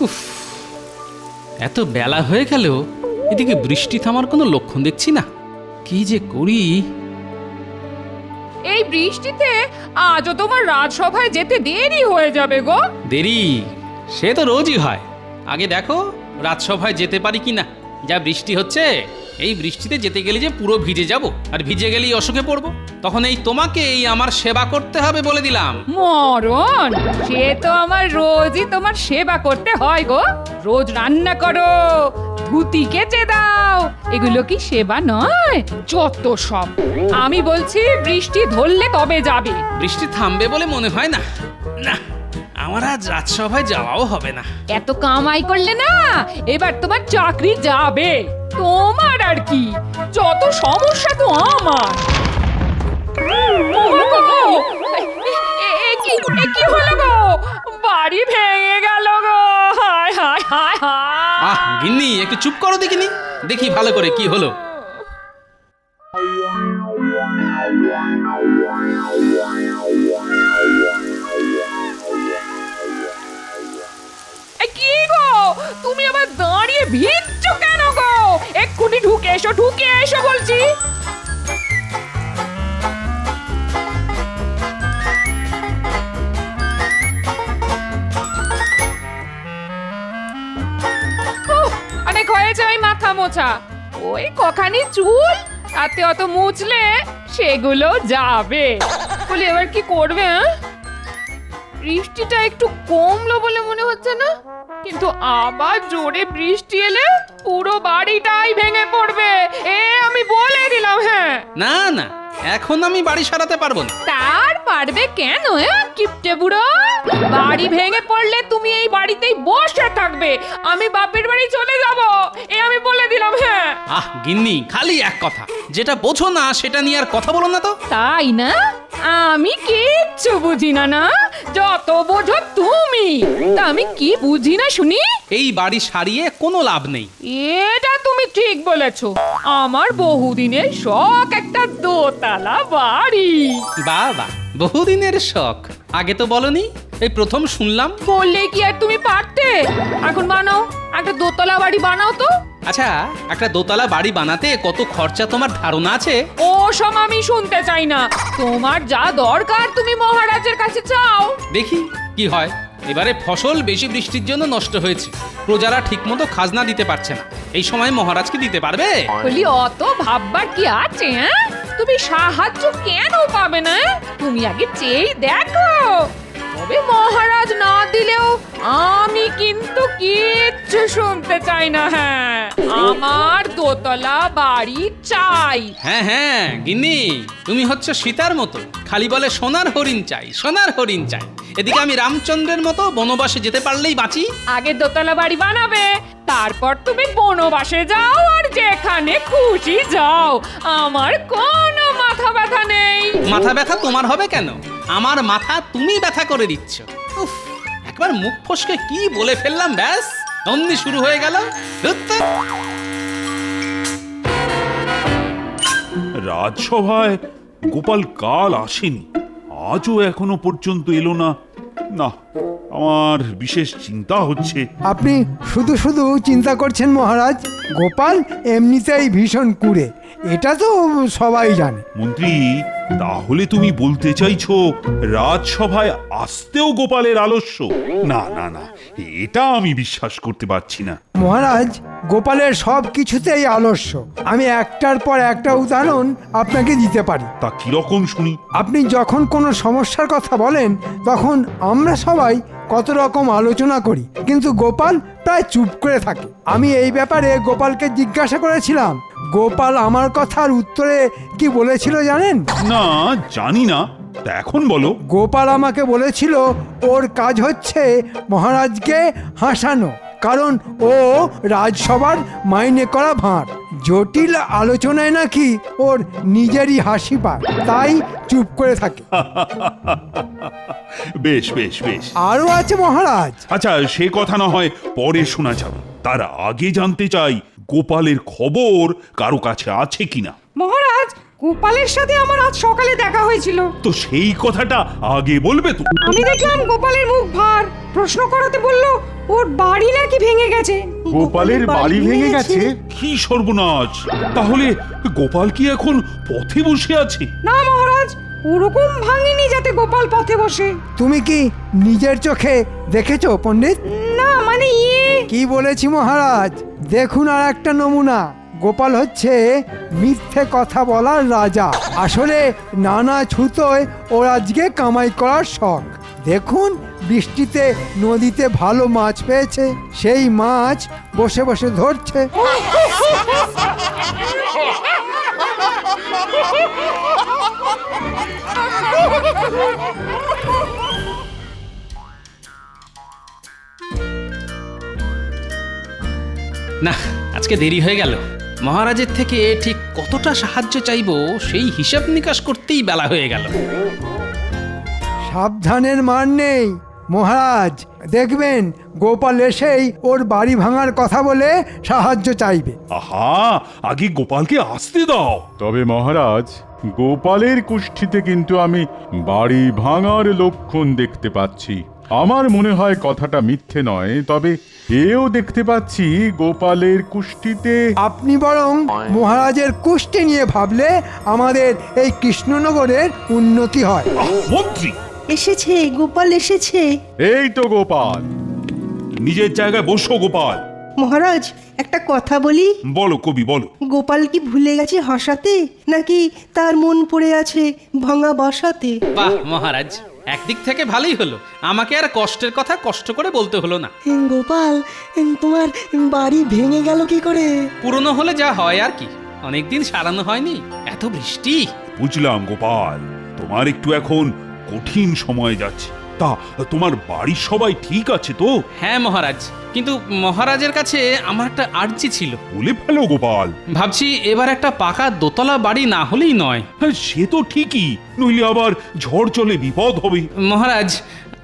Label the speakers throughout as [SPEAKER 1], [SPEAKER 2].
[SPEAKER 1] উফ, এত বেলা হয়ে গেল, এদিকে বৃষ্টি থামার কোনো লক্ষণ দেখছি না। কি যে করি।
[SPEAKER 2] এই বৃষ্টিতে আজও তোমার রাজসভায় যেতে দেরি হয়ে যাবে গো।
[SPEAKER 1] দেরি সে তো রোজই হয়। আগে দেখো রাজসভায় যেতে পারি কিনা। যা বৃষ্টি হচ্ছে, এই বৃষ্টিতে যেতে গেলে যে পুরো ভিজে যাব, আর ভিজে গেলেই অসুখে পড়বো। তখন এই তোমাকে এই আমার সেবা করতে হবে বলে দিলাম।
[SPEAKER 2] মরণ, সে তো আমার রোজই তোমার সেবা করতে হয় গো। রোজ রান্না করো, ধুতি কেচে দাও, এগুলো কি সেবা নয়? যত সব। আমি বলছি বৃষ্টি ধরলে তবে যাবে।
[SPEAKER 1] বৃষ্টি থামবে বলে মনে হয় না। না, আমার আজ রাজসভায় যাওয়াও হবে না।
[SPEAKER 2] এত কামাই করলে না, এবার তোমার চাকরি যাবে। তোমার আর কি, যত সমস্যা তো আমার। কি হলো গো? বাড়ি ভেঙে গেল গো। হায় হায় হায় হায়।
[SPEAKER 1] আহ গিন্নি, একটু চুপ করো দেখিনি, দেখি ভালো করে কি হলো।
[SPEAKER 2] কি গো, তুমি আবার দাঁড়িয়ে ভিজছো কেন গো? এক্ষুনি ঢুকে এসো বলছি। অনেক হয়েছে ওই মাথা মোছা। ওই কখানি চুল, তাতে অত মুছলে সেগুলো যাবে। বলি এবার কি করবে? বৃষ্টিটা একটু কমলো বলে মনে হচ্ছে না, কিন্তু আবার জোরে বৃষ্টি এলে পুরো বাড়িটাই ভেঙে পড়বে, এ আমি বলে দিলাম। হ্যাঁ
[SPEAKER 1] না না, এখন আমি বাড়ি সারাতে পারবো না।
[SPEAKER 2] তার পারবে কেন? কিপটে বুড়ো, বাড়ি ভেঙে পড়লে তুমি এই বাড়িতেই বসে থাকবে, আমি বাপের বাড়ি চলে যাব, এ আমি বলে দিলাম। হ্যাঁ
[SPEAKER 1] আহ গিন্নি, খালি এক কথা, যেটা বোঝো না সেটা নিয়ে আর কথা বলো না তো।
[SPEAKER 2] তাই না? আমি কিচ্ছু বুঝি না। না, যত বোঝো তুমি। তা আমি কি বুঝি না শুনি?
[SPEAKER 1] এই বাড়ি সারিয়ে কোনো লাভ নেই।
[SPEAKER 2] এটা তুমি ঠিক বলেছো। আমার বহুদিনের শখ একটা দোতলা বাড়ি।
[SPEAKER 1] বাবা, বহুদিনের শখ, আগে তো বলনি, এই প্রথম শুনলাম।
[SPEAKER 2] বললে কি আর তুমি পারতে? এখন বানাও, একটা দোতলা বাড়ি বানাও তো।
[SPEAKER 1] আচ্ছা, একটা দোতলা বাড়ি বানাতে কত খরচা তোমার ধারণা আছে?
[SPEAKER 2] ও সব আমি শুনতে চাই না। তোমার যা দরকার তুমি মহারাজের কাছে চাও।
[SPEAKER 1] দেখি কি হয়। এবারে ফসল বেশি বৃষ্টির জন্য নষ্ট হয়েছে, প্রজারা ঠিকমতো খাজনা দিতে পারছে না। এই সময় মহারাজ কি দিতে পারবে?
[SPEAKER 2] বলি অত ভাববার কি আছে? তুমি সাহায্য কেন পাবে না? তুমি আগে চেয়ে দেখো। তবে মহারাজ না দিলেও আমি কিন্তু কিচ্ছু শুনতে চাই না। হ্যাঁ, আমার দোতলা বাড়ি চাই।
[SPEAKER 1] হ্যাঁ হ্যাঁ গিন্নি, তুমি হচ্ছে সীতার মতো, খালি বলে সোনার হরিণ চাই, সোনার হরিণ চাই। এদিকে আমি রামচন্দ্রের মতো বনবাসে যেতে পারলেই বাঁচি।
[SPEAKER 2] আগে দোতলা বাড়ি বানাবে, তারপর তুমি বনবাসে যাও আর যেখানে খুশি যাও। আমার কোনো মাথা ব্যথা নেই।
[SPEAKER 1] মাথা ব্যথা তোমার হবে কেন? আমার মাথা তুমি ব্যথা করে দিচ্ছ। উফ, একবার মুখ ফসকে কি বলে ফেললাম, ব্যাস অমনি শুরু হয়ে গেল। ধুত্তে।
[SPEAKER 3] রাজসভায় গোপাল কাল আসেনি, আজও এখনো পর্যন্ত এলো না। না, আমার বিশেষ চিন্তা হচ্ছে।
[SPEAKER 4] আপনি শুধু শুধু চিন্তা করছেন মহারাজ। গোপাল এমনিতেই ভীষণ কুঁড়ে, এটা তো সবাই জানে।
[SPEAKER 3] মন্ত্রী, তাহলে তুমি বলতে চাইছো রাজসভায় আসতেও গোপালের আলস্য? না না না, এটা আমি বিশ্বাস করতে পারছি না।
[SPEAKER 4] মহারাজ, গোপালের সব কিছুতেই আলস্য। আমি একটার পর একটা উদাহরণ আপনাকে দিতে পারি।
[SPEAKER 3] তা কিরকম শুনি?
[SPEAKER 4] আপনি যখন কোনো সমস্যার কথা বলেন, তখন আমরা সবাই কত রকম আলোচনা করি, কিন্তু গোপাল প্রায় চুপ করে থাকে। আমি এই ব্যাপারে গোপালকে জিজ্ঞাসা করেছিলাম। গোপাল আমার কথার উত্তরে কি বলেছিল জানেন?
[SPEAKER 3] না, জানি না, তা এখন বলো।
[SPEAKER 4] গোপাল আমাকে বলেছিল ওর কাজ হচ্ছে মহারাজকে হাসানো, কারণ ও রাজসভার মাইনে করা ভাঁড়। জটিল আলোচনায় নাকি ওর নিজেরই হাসি পায়, তাই চুপ করে থাকে।
[SPEAKER 3] বেশ বেশ বেশ,
[SPEAKER 4] আরও আছে মহারাজ।
[SPEAKER 3] আচ্ছা, সে কথা না হয় পরে শোনা যাবে, তার আগে জানতে চাই গোপালের খবর কারো কাছে আছে কিনা।
[SPEAKER 2] মহারাজ,
[SPEAKER 5] গোপালের সাথে আমার আজ সকালে দেখা হয়েছিল।
[SPEAKER 3] তো সেই কথাটা আগে বলবে তো।
[SPEAKER 5] আমি দেখলাম গোপালের মুখ ভার, প্রশ্ন করাতে বলল ওর বাড়ি নাকি ভেঙে গেছে।
[SPEAKER 6] গোপালের বাড়ি ভেঙে গেছে?
[SPEAKER 3] কি সর্বনাশ! তাহলে গোপাল কি এখন পথে বসে আছে?
[SPEAKER 5] না মহারাজ, ওরকম ভাঙেনি যাতে গোপাল পথে বসে।
[SPEAKER 4] তুমি কি নিজের চোখে দেখেছো পণ্ডিত?
[SPEAKER 5] না মানে
[SPEAKER 4] কি বলেছি মহারাজ, দেখুন আর একটা নমুনা। গোপাল হচ্ছে মিথ্যে কথা বলার রাজা। আসলে নানা ছুতোয় ওর আজকে কামাই করার শখ। দেখুন, বৃষ্টিতে নদীতে ভালো মাছ পেয়েছে, সেই মাছ বসে বসে ধরছে।
[SPEAKER 1] না, আজকে দেরি হয়ে গেল। মহারাজের থেকে ঠিক কতটা সাহায্য চাইবো সেই হিসাব নিকাশ করতেই বেলা হয়ে গেল।
[SPEAKER 4] সাবধানের মার নেই মহারাজ, দেখবেন গোপাল এসেই ওর বাড়ি ভাঙার কথা বলে সাহায্য চাইবে।
[SPEAKER 3] আহা, আগে গোপালকে আসতে দাও।
[SPEAKER 6] তবে মহারাজ, গোপালের কুষ্ঠিতে কিন্তু আমি বাড়ি ভাঙার লক্ষণ দেখতে পাচ্ছি। আমার মনে হয় কথাটা মিথ্যে নয়, তবে এও দেখতে পাচ্ছি গোপালের কুষ্ঠিতে।
[SPEAKER 4] আপনি বরং মহারাজের কুষ্টি নিয়ে ভাবলে আমাদের এই কৃষ্ণনগরের উন্নতি হয়।
[SPEAKER 3] মন্ত্রী,
[SPEAKER 7] এসেছে, গোপাল এসেছে।
[SPEAKER 6] এই তো গোপাল।
[SPEAKER 3] নিজের জায়গায় বসো গোপাল।
[SPEAKER 7] মহারাজ, একটা কথা বলি।
[SPEAKER 3] বলো কবি, বলো।
[SPEAKER 7] গোপাল কি ভুলে গেছে হাসাতে, নাকি তার মন পড়ে আছে ভাঙা বাসাতে?
[SPEAKER 1] বাহ মহারাজ, একদিক থেকে ভালোই হলো, আমাকে আর কষ্টের কথা কষ্ট করে বলতে হলো না।
[SPEAKER 8] গোপাল, তোমার বাড়ি ভেঙে গেল কি করে?
[SPEAKER 1] পুরনো হলে যা হয় আর কি, অনেকদিন সারানো হয়নি, এত বৃষ্টি।
[SPEAKER 3] বুঝলাম গোপাল, তোমার একটু এখন কঠিন সময় যাচ্ছে। তা তোমার বাড়ির সবাই ঠিক আছে তো?
[SPEAKER 1] হ্যাঁ মহারাজ, কিন্তু মহারাজের কাছে আমার একটা আর্জি ছিল।
[SPEAKER 3] বলে ফেলো গোপাল।
[SPEAKER 1] ভাবছি এবার একটা পাকা দোতলা বাড়ি না হলেই নয়।
[SPEAKER 3] হ্যাঁ, সে তো ঠিকই, নইলে আবার ঝড় চলে বিপদ হবে।
[SPEAKER 1] মহারাজ,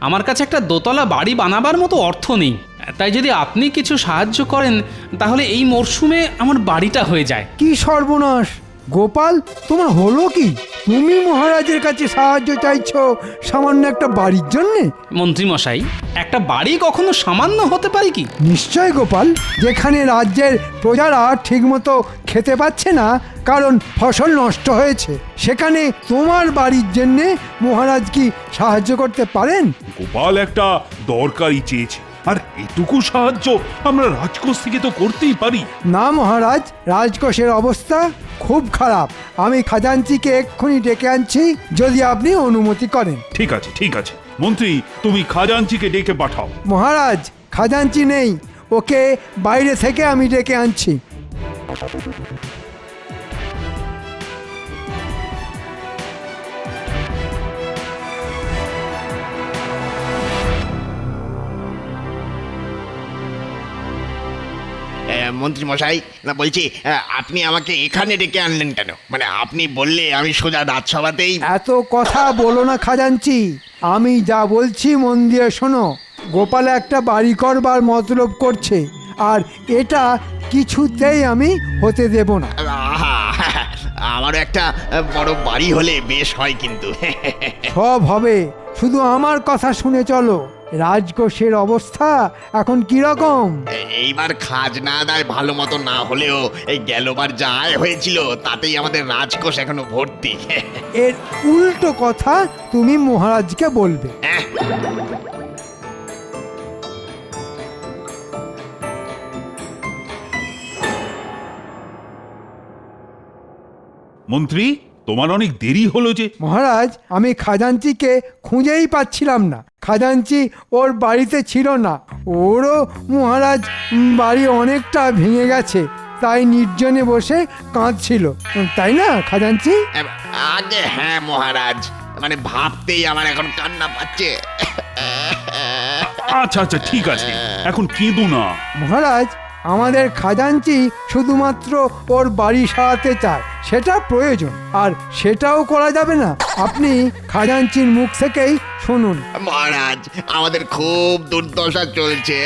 [SPEAKER 1] আমার কাছে একটা দোতলা বাড়ি বানাবার মতো অর্থ নেই, তাই যদি আপনি কিছু সাহায্য করেন তাহলে এই মরশুমে আমার বাড়িটা হয়ে যায়।
[SPEAKER 4] কি সর্বনাশ! গোপাল, তোমার হলো কি? তুমি মহারাজের কাছে সাহায্য চাইছো সামান্য একটা বাড়ির জন্যে?
[SPEAKER 1] মন্ত্রী মশাই, একটা বাড়ি কখনো সামান্য হতে পারে কি?
[SPEAKER 4] নিশ্চয় গোপাল, যেখানে রাজ্যের প্রজারা ঠিকমতো খেতে পাচ্ছে না কারণ ফসল নষ্ট হয়েছে, সেখানে তোমার বাড়ির জন্যে মহারাজ কি সাহায্য করতে পারেন?
[SPEAKER 3] গোপাল একটা দরকারি চেয়েছে, আর এটুকু সাহায্য আমরা রাজকোষ থেকে তো করতেই পারি।
[SPEAKER 4] না মহারাজ, রাজকোষের অবস্থা খুব খারাপ। আমি খাজাঞ্চিকে এক্ষুনি ডেকে আনছি, যদি আপনি অনুমতি করেন।
[SPEAKER 3] ঠিক আছে, ঠিক আছে মন্ত্রী, তুমি খাজাঞ্চিকে ডেকে পাঠাও।
[SPEAKER 4] মহারাজ, খাজাঞ্চি নেই, ওকে বাইরে থেকে আমি ডেকে আনছি।
[SPEAKER 9] মন্ত্রী মশাই, না বলছি, আপনি আমাকে এখানে ডেকে আনলেন কেন? মানে আপনি বললে আমি সোজা রাজসভাতেই।
[SPEAKER 4] এত কথা বলো না খাজাঞ্চি, আমি যা বলছি মন দিয়ে শোনো। গোপাল একটা বাড়ি করবার মতলব করছে, আর এটা কিছুতেই আমি হতে দেব না।
[SPEAKER 9] আহা, আমারও একটা বড় বাড়ি হলে বেশ হয় কিন্তু।
[SPEAKER 4] সব হবে, শুধু আমার কথা শুনে চলো। রাজকোষের অবস্থা এখন কি রকম?
[SPEAKER 9] এইবার খাজনা আদায় ভালো মতো না হলেও এই গেলবার যা আয় হয়েছিল তাতেই আমাদের রাজকোষ এখনো ভর্তি।
[SPEAKER 4] এর উল্টো কথা তুমি মহারাজকে বলবে।
[SPEAKER 3] মন্ত্রী, তোমার অনেক দেরি হলো যে।
[SPEAKER 4] মহারাজ, আমি খাজাঞ্চিকে খুঁজেই পাচ্ছিলাম না। খাজাঞ্চি ওর বাড়িতে ছিল না। ওরও মহারাজ বাড়ি অনেকটা ভেঙে গেছে, তাই নির্জনে বসে কাঁদছিল, তাই না খাজাঞ্চি?
[SPEAKER 9] আগে হ্যাঁ মহারাজ, মানে ভাবতেই আমার এখন কান্না পাচ্ছে।
[SPEAKER 3] আচ্ছা আচ্ছা, ঠিক আছে, এখন কেঁদো না।
[SPEAKER 4] মহারাজ, আমাদের খাজাঞ্চি শুধুমাত্র ওর বাড়ি সারাতে চায়, সেটা প্রয়োজন, আর সেটাও করা যাবে না। আপনি খাজাঞ্চির মুখ থেকেই শুনুন।
[SPEAKER 9] মহারাজ, আমাদের খুব দুর্দশা চলছে,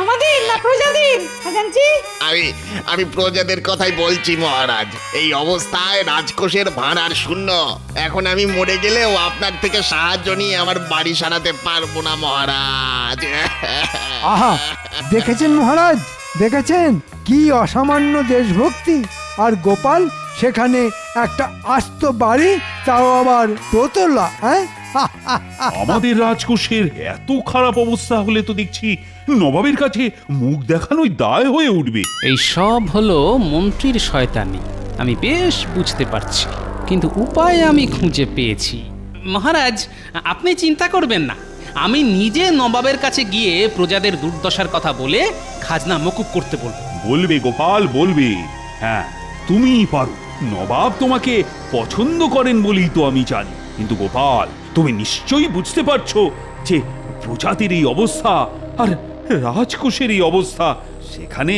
[SPEAKER 5] আমাদের না প্রজাদের খাজানচি?
[SPEAKER 9] আমি আমি প্রজাদের কথাই বলছি মহারাজ। এই অবস্থায় রাজকোষের ভাঁড় আর শূন্য। এখন আমি মরে গেলেও আপনার থেকে সাহায্য নিয়ে আমার বাড়ি সারাতে পারবো না মহারাজ।
[SPEAKER 4] আহা, দেখেছেন মহারাজ, দেখেছেন কি অসামান্য দেশভক্তি। আর গোপাল সেখানে একটা আস্ত বাড়ি, তাও আবার দোতলা। হ্যাঁ,
[SPEAKER 3] আমাদের রাজকোষের এত খারাপ অবস্থা হলে তো দেখছি নবাবের কাছে মুখ দেখানোই দায় হয়ে উঠবে।
[SPEAKER 1] এই সব হলো মন্ত্রীর শয়তানি, আমি বেশ বুঝতে পারছি, কিন্তু উপায় আমি খুঁজে পেয়েছি। মহারাজ, আপনি চিন্তা করবেন না, আমি নিজে নবাবের কাছে গিয়ে প্রজাদের দুর্দশার কথা বলে খাজনা মকুব করতে বলবো।
[SPEAKER 3] বলবে গোপাল, বলবে। হ্যাঁ, তুমিই পারো। নবাব তোমাকে পছন্দ করেন বলেই তো আমি জানি। কিন্তু গোপাল, তুমি নিশ্চয়ই বুঝতে পারছো যে প্রজাতির এই অবস্থা আর রাজকোষের এই অবস্থা, সেখানে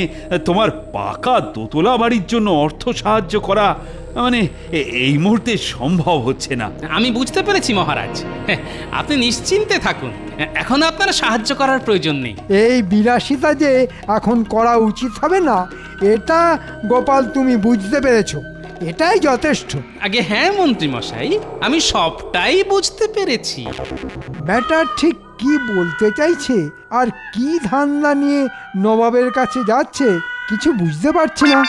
[SPEAKER 3] তোমার পাকা দোতলা বাড়ির জন্য অর্থ সাহায্য করা মানে এই মুহূর্তে সম্ভব হচ্ছে না।
[SPEAKER 1] আমি বুঝতে পেরেছি মহারাজ, আপনি নিশ্চিন্তে থাকুন, এখন আপনার সাহায্য করার প্রয়োজন নেই।
[SPEAKER 4] এই বিলাসিতা যে এখন করা উচিত হবে না, এটা গোপাল তুমি বুঝতে পেরেছো, এটাই যথেষ্ট।
[SPEAKER 1] আগে হ্যাঁ মন্ত্রী মশাই, আমি সবটাই বুঝতে পেরেছি।
[SPEAKER 4] ব্যাটার ঠিক কি বলতে চাইছে আর কি ধান্দা নিয়ে নবাবের কাছে যাচ্ছে কিছু বুঝতে পারছি না।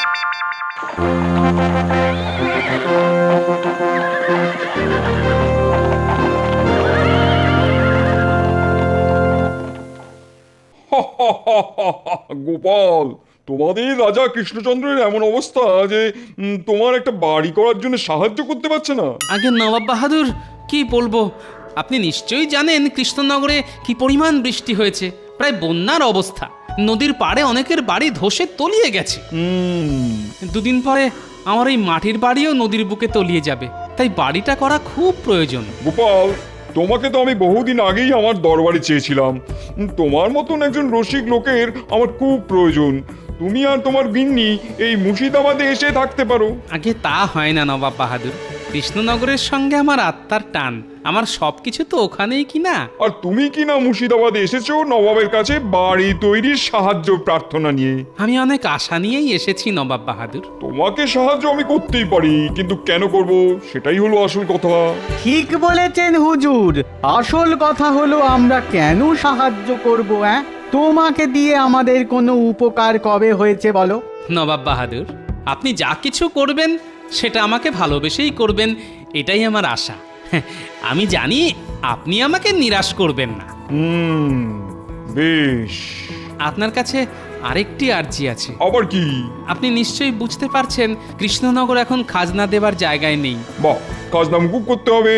[SPEAKER 10] গোপাল, তোমাদের রাজা কৃষ্ণচন্দ্রের এমন অবস্থা যে তোমার একটা বাড়ি করার জন্য সাহায্য করতে পারছে না।
[SPEAKER 1] আগে নবাব বাহাদুর, কি বলবো, আপনি নিশ্চয়ই জানেন কৃষ্ণনগরে কি পরিমাণ বৃষ্টি হয়েছে, প্রায় বন্যার অবস্থা। নদীর পাড়ে অনেকের বাড়ি ধসে তলিয়ে গেছে। দুদিন পরে আমার এই মাটির বাড়িও নদীর বুকে তলিয়ে যাবে, তাই বাড়িটা করা খুব প্রয়োজন।
[SPEAKER 10] গোপাল, তোমাকে তো আমি বহুদিন আগেই আমার দরবারে চেয়েছিলাম। তোমার মতন একজন রসিক লোকের আমার খুব প্রয়োজন। তুমি আর তোমার গিন্নি এই মুর্শিদাবাদে এসে থাকতে পারো।
[SPEAKER 1] আগে তা হয় না নবাব বাহাদুর, কৃষ্ণনগরের সঙ্গে আমার আত্মার টান, আমার সবকিছু তো ওখানেই কিনা।
[SPEAKER 10] আর তুমি কি না মুর্শিদাবাদে এসেছো নবাবের কাছে বাড়ি তৈরির সাহায্য প্রার্থনা নিয়ে?
[SPEAKER 1] আমি অনেক আশা নিয়েই এসেছি নবাব বাহাদুর।
[SPEAKER 10] তোমাকে সাহায্য আমি করতেই পারি, কিন্তু কেন করব সেটাই হলো আসল কথা।
[SPEAKER 11] ঠিক বলেছেন হুজুর, আসল কথা হলো আমরা কেন সাহায্য করব? তোমাকে দিয়ে আমাদের কোনো উপকার কবে হয়েছে বলো?
[SPEAKER 1] নবাব বাহাদুর, আপনি যা কিছু করবেন সেটা আমাকে ভালোবেসেই করবেন, এটাই আমার আশা। আমি জানি আপনি আমাকে নিরাশ করবেন না।
[SPEAKER 10] বেশ,
[SPEAKER 1] আপনার কাছে আরেকটি আর্জি আছে।
[SPEAKER 10] আবার কি?
[SPEAKER 1] আপনি নিশ্চয়ই বুঝতে পারছেন কৃষ্ণনগর এখন খাজনা দেবার জায়গায় নেই।
[SPEAKER 10] বাহ, খাজনা মুকুব করতে হবে,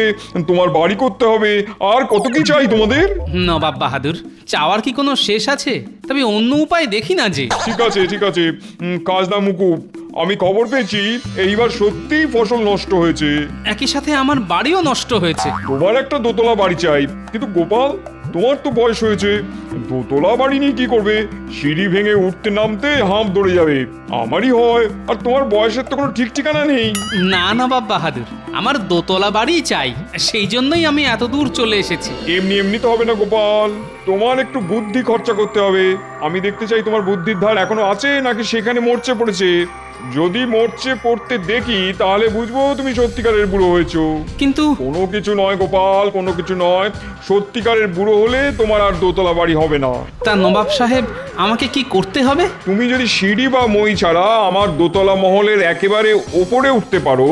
[SPEAKER 10] তোমার বাড়ি করতে হবে, আর কত কি চাই তোমাদের?
[SPEAKER 1] নবাব বাহাদুর, চাওয়ার কি কোনো শেষ আছে? তবে অন্য উপায় দেখি না যে।
[SPEAKER 10] ঠিক আছে, ঠিক আছে, খাজনা মুকুব। আমি খবর পেয়েছি এইবার সত্যিই ফসল নষ্ট হয়েছে।
[SPEAKER 1] একই সাথে আমার বাড়িও নষ্ট হয়েছে।
[SPEAKER 10] তোমার একটা দোতলা বাড়ি চাই, কিন্তু গোপাল, তোমার তো বয়স হয়েছে, দোতলা বাড়ি নিয়ে কি করবে? সিঁড়ি ভেঙে উঠতে নামতে হাঁপ ধরে যাবে। আমারই হয়, আর তোমার বয়সের তো কোনো ঠিক ঠিকানা নেই।
[SPEAKER 1] না নবাব বাহাদুর, আমার দোতলা বাড়ি চাই, সেই জন্যই আমি এত দূর চলে এসেছি।
[SPEAKER 10] এমনি এমনি তো হবে না গোপাল, তোমার একটু বুদ্ধি খরচা করতে হবে। আমি দেখতে চাই তোমার বুদ্ধির ধার এখনো আছে নাকি সেখানে মরচে পড়েছে। যদি মরচে পড়তে দেখি তাহলে বুঝবো তুমি সত্যিকারের বুড়ো হয়েছো।
[SPEAKER 1] কিন্তু
[SPEAKER 10] কোনো কিছু নয় গোপাল, কোনো কিছু নয়। সত্যিকারের বুড়ো হলে তোমার আর দোতলা বাড়ি হবে না।
[SPEAKER 1] তা নবাব সাহেব, আমাকে কি করতে হবে?
[SPEAKER 10] তুমি যদি সিঁড়ি বা মই ছাড়া আমার দোতলা মহলের একেবারে ওপরে উঠতে পারো,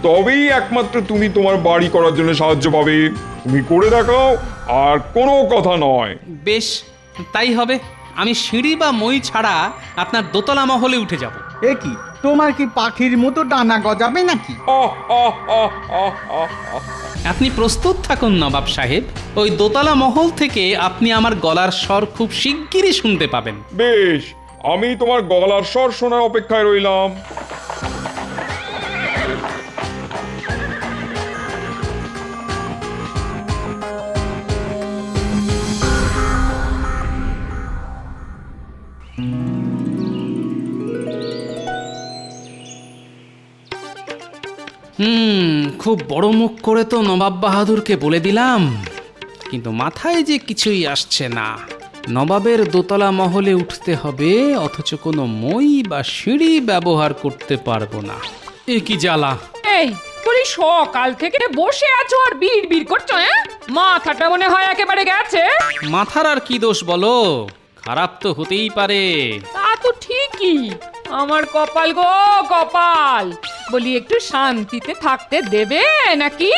[SPEAKER 10] তবেই একমাত্র তুমি তোমার বাড়ি করার জন্য সাহায্য পাবে। তুমি করে দেখাও, আর কোনো কথা নয়।
[SPEAKER 1] বেশ, তাই হবে। আমি সিঁড়ি বা মই ছাড়া আপনার দোতলা মহলে উঠে যাব।
[SPEAKER 11] এ কি, তোমার কি পাখির মতো ডানা গজাবে নাকি?
[SPEAKER 1] আপনি প্রস্তুত থাকুন নবাব সাহেব, ওই দোতলা মহল থেকে আপনি আমার গলার স্বর খুব শিগগিরই শুনতে পাবেন।
[SPEAKER 10] বেশ, আমি তোমার গলার স্বর শোনার অপেক্ষায় রইলাম।
[SPEAKER 1] খুব বড় মুখ করে তো নবাব বাহাদুরকে বলে দিলাম, কিন্তু মাথায় যে কিছুই আসছে না। নবাবের দোতলা মহলে উঠতে হবে, অথচ কোনো মই বা সিঁড়ি ব্যবহার করতে পারবো না। এ কি জ্বালা!
[SPEAKER 2] এই বলি সকাল থেকে বসে আছো আর বিড় বিড় করছো, হ্যাঁ? মাথাটা মনে হয় একেবারে গেছে।
[SPEAKER 1] মাথার আর কি দোষ বলো, খারাপ তো হতেই পারে।
[SPEAKER 2] তা তো ঠিকই, আমার কপাল গো কপাল। বলি একটু শান্তিতে থাকতে দেবে নাকি?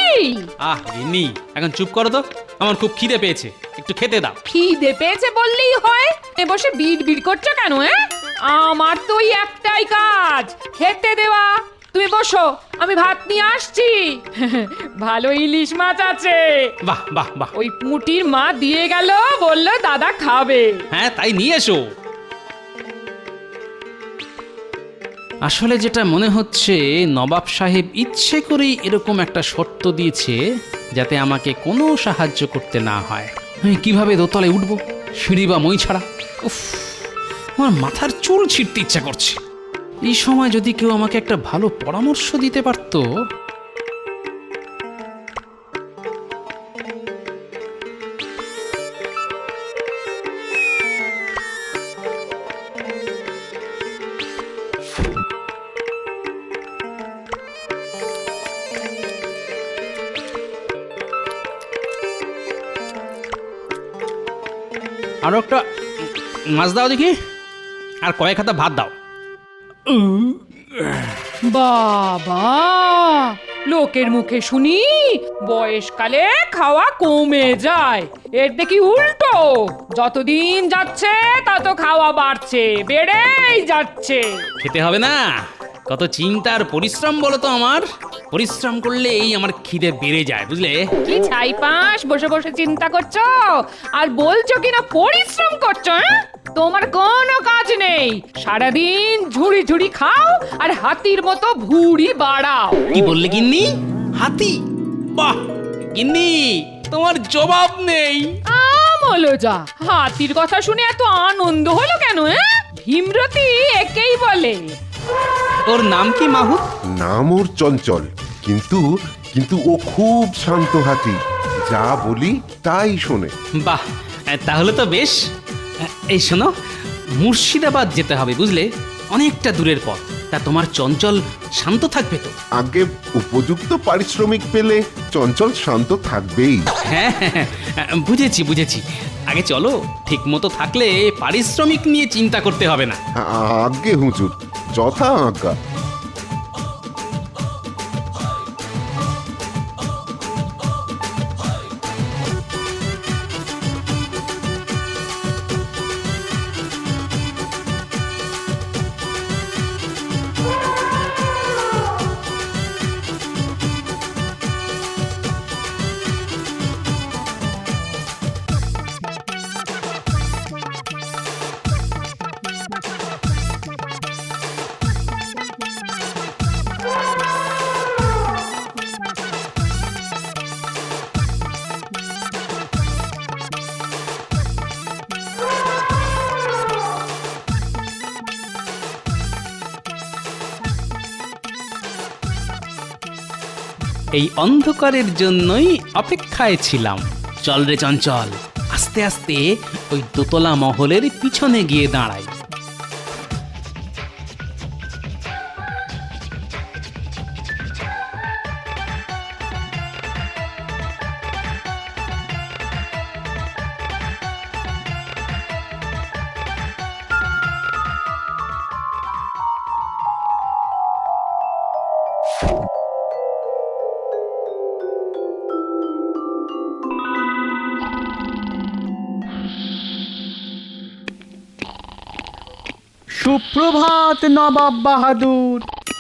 [SPEAKER 1] আহ গিন্নি, এখন চুপ করো তো, আমার খুব খিদে পেয়েছে, একটু খেতে দাও।
[SPEAKER 2] খিদে পেয়েছে বললেই হয়, এ বসে বিড় বিড় করছো কেন? আমার তো ওই একটাই কাজ, খেতে দেওয়া। তুমি বসো, আমি ভাত নিয়ে আসছি। ভালো ইলিশ মাছ আছে।
[SPEAKER 1] বাহ বাহ বাহ!
[SPEAKER 2] ওই পুঁটির মা দিয়ে গেল, বললো দাদা খাবে।
[SPEAKER 1] হ্যাঁ, তাই নিয়ে এসো। আসলে যেটা মনে হচ্ছে, নবাব সাহেব ইচ্ছে করেই এরকম একটা শর্ত দিয়েছে যাতে আমাকে কোনো সাহায্য করতে না হয়। আমি কিভাবে দোতলায় উঠবো, সিঁড়ি বা মই ছাড়া? উফ, আমার মাথার চুল ছিঁড়তে ইচ্ছা করছে। এই সময় যদি কেউ আমাকে একটা ভালো পরামর্শ দিতে পারতো। আরো একটা মাছ দাও দেখি, আর কয়েক হাতা ভাত দাও।
[SPEAKER 2] বাবা, লোকের মুখে শুনি বয়সকালে খাওয়া কমে যায়, এর দেখি উল্টো। যতদিন যাচ্ছে তত খাওয়া বাড়ছে, বেড়েই যাচ্ছে।
[SPEAKER 1] খেতে হবে না, কত চিন্তা আর পরিশ্রম বলো তো আমার। পরিশ্রম করলেই আমার খিদে বেড়ে যায়, বুঝলে?
[SPEAKER 2] কি ছাইপাঁশ বসে বসে চিন্তা করছো আর বলছো কিনা পরিশ্রম করছো? তোমার কোনো কাজ নেই, সারাদিন ঝুড়ি ঝুড়ি খাও আর হাতির মতো ভুঁড়ি বাড়াও।
[SPEAKER 1] কি বললে গিন্নি? হাতি? বাহ গিন্নি, তোমার জবাব নেই।
[SPEAKER 2] আমলো যা, হাতির কথা শুনে এত আনন্দ হলো কেন? ভীমরতি একেই বলে।
[SPEAKER 1] ওর নাম কি মাহুত?
[SPEAKER 12] নাম ওর চঞ্চল, কিন্তু কিন্তু ও খুব শান্ত হাতি, যা বলি তাই শোনে।
[SPEAKER 1] বাহ, তাহলে তো বেশ। এই শোনো, মুর্শিদাবাদ যেতে হবে, বুঝলে? অনেকটা দূরের পথ। তা তোমার চঞ্চল শান্ত থাকবে তো?
[SPEAKER 12] আগে উপযুক্ত পারিশ্রমিক পেলে চঞ্চল শান্ত থাকবেই।
[SPEAKER 1] হ্যাঁ হ্যাঁ, বুঝেছি বুঝেছি। আগে চলো, ঠিক মতো থাকলে পারিশ্রমিক নিয়ে চিন্তা করতে হবে না।
[SPEAKER 12] আজ্ঞে হুজুর, যথা আজ্ঞা।
[SPEAKER 1] এই অন্ধকারের জন্যই অপেক্ষায় ছিলাম। চল রে চঞ্চল, আস্তে আস্তে ওই দোতলা মহলের পিছনে গিয়ে দাঁড়াই।
[SPEAKER 11] সুপ্রভাত নবাব বাহাদুর।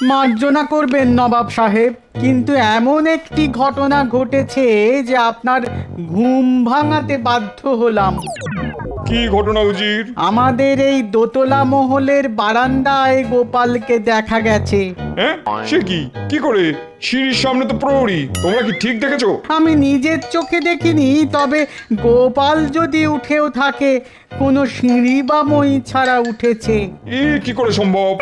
[SPEAKER 11] মার্জনা করবেন নবাব সাহেব, কিন্তু এমন একটি ঘটনা ঘটেছে যে আপনার ঘুম ভাঙাতে বাধ্য হলাম।
[SPEAKER 10] কি ঘটনা উজির?
[SPEAKER 11] আমাদের এই দোতলা মহলের বারান্দায় গোপালকে দেখা গেছে।
[SPEAKER 10] হ্যাঁ, সে কি? কি করে? সিঁড়ির সামনে তো প্রহরী, তোমরা কি ঠিক দেখেছো?
[SPEAKER 11] আমি নিজের চোখে দেখিনি, তবে গোপাল যদি উঠেও থাকে কোনো সিঁড়ি বা মই ছাড়া উঠেছে।
[SPEAKER 10] কি করে সম্ভব?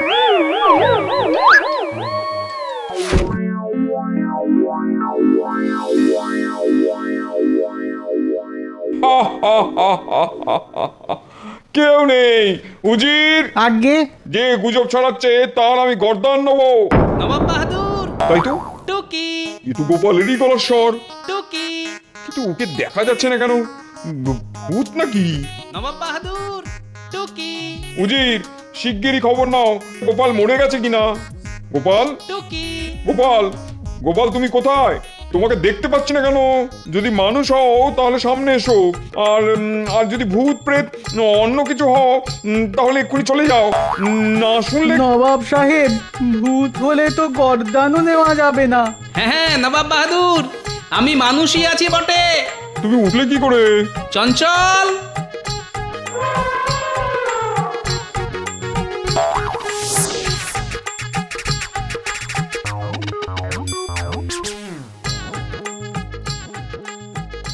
[SPEAKER 10] কেউ নেই উজির,
[SPEAKER 11] আগে
[SPEAKER 10] যে গুজব ছড়াচ্ছে তার আমি গর্দান নেবো।
[SPEAKER 1] নবাব বাহাদুর,
[SPEAKER 10] তাই তো,
[SPEAKER 1] টুকি
[SPEAKER 10] কিন্তু গোপালেরই গলার স্বর,
[SPEAKER 1] টুকি।
[SPEAKER 10] কিন্তু ওকে দেখা যাচ্ছে না কেন? ভূত নাকি?
[SPEAKER 1] নবাব বাহাদুর, টুকি
[SPEAKER 10] উজির, শিগগিরই খবর নাও গোপাল মরে গেছে কিনা। গোপাল,
[SPEAKER 1] টুকি।
[SPEAKER 10] গোপাল, গোপাল তুমি কোথায়? তোমাকে দেখতে পাচ্ছি না কেন? যদি মানুষ হও তাহলে সামনে এসো, আর যদি ভূত প্রেত অন্য কিছু হও তাহলে এক্ষুনি চলে যাও। না শুনলে
[SPEAKER 11] নবাব সাহেব, ভূত হলে তো গর্দানও নেওয়া যাবে না।
[SPEAKER 1] হ্যাঁ হ্যাঁ নবাব বাহাদুর, আমি মানুষই আছি বটে।
[SPEAKER 10] তুমি উঠলে কি করে?
[SPEAKER 1] চঞ্চল,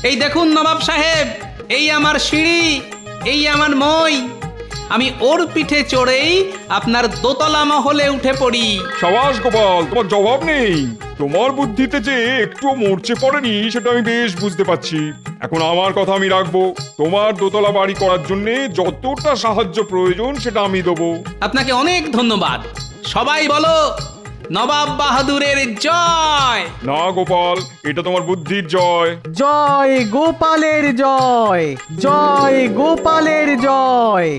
[SPEAKER 1] এই দেখুন নবাব সাহেব, এই আমার সিঁড়ি, এই আমার মই। আমি ওর পিঠে চড়েই আপনার দোতলা মহলে উঠে পড়ি।
[SPEAKER 10] সাবাস গোপাল, তোমার জবাব নেই। তোমার বুদ্ধিতে যে একটুও মরচে পড়েনি সেটা আমি বেশ বুঝতে পারছি। এখন আমার কথা আমি রাখবো। তোমার দোতলা বাড়ি করার জন্য যতটা সাহায্য প্রয়োজন সেটা আমি দেবো।
[SPEAKER 1] আপনাকে অনেক ধন্যবাদ। সবাই বলো নবাব বাহাদুরের জয়।
[SPEAKER 10] না গোপাল, এটা তোমার বুদ্ধির জয়।
[SPEAKER 11] জয় গোপালের জয়, জয় গোপালের জয়।